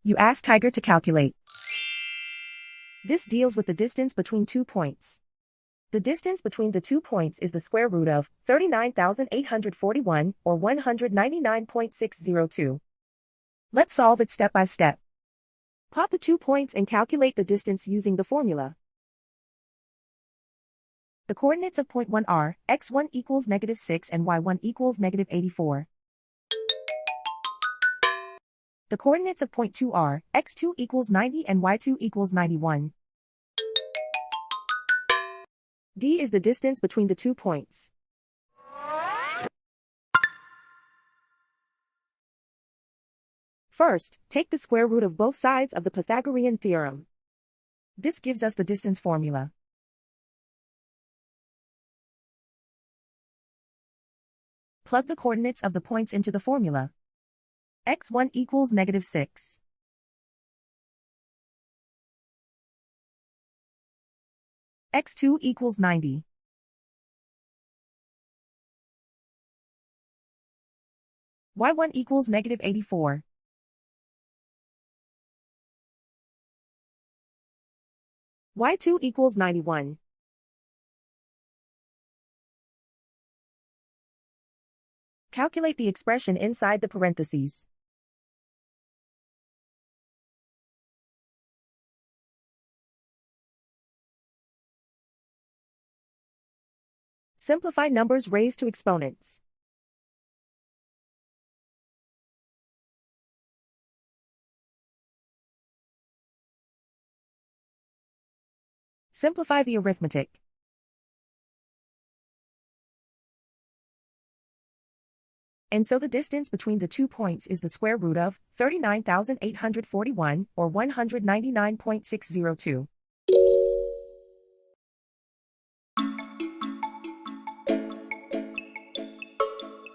You ask Tiger to calculate. This deals with the distance between 2 points. The distance between the 2 points is the square root of 39,841 or 199.602. Let's solve it step by step. Plot the 2 points and calculate the distance using the formula. The coordinates of point 1 are x1 equals -6 and y1 equals -84. The coordinates of point 2 are x2 equals 90 and y2 equals 91. D is the distance between the 2 points. First, take the square root of both sides of the Pythagorean theorem. This gives us the distance formula. Plug the coordinates of the points into the formula. x1 equals -6. x2 equals 90. y1 equals -84. y2 equals 91. Calculate the expression inside the parentheses. Simplify numbers raised to exponents. Simplify the arithmetic. And so the distance between the 2 points is the square root of 39,841 or 199.602.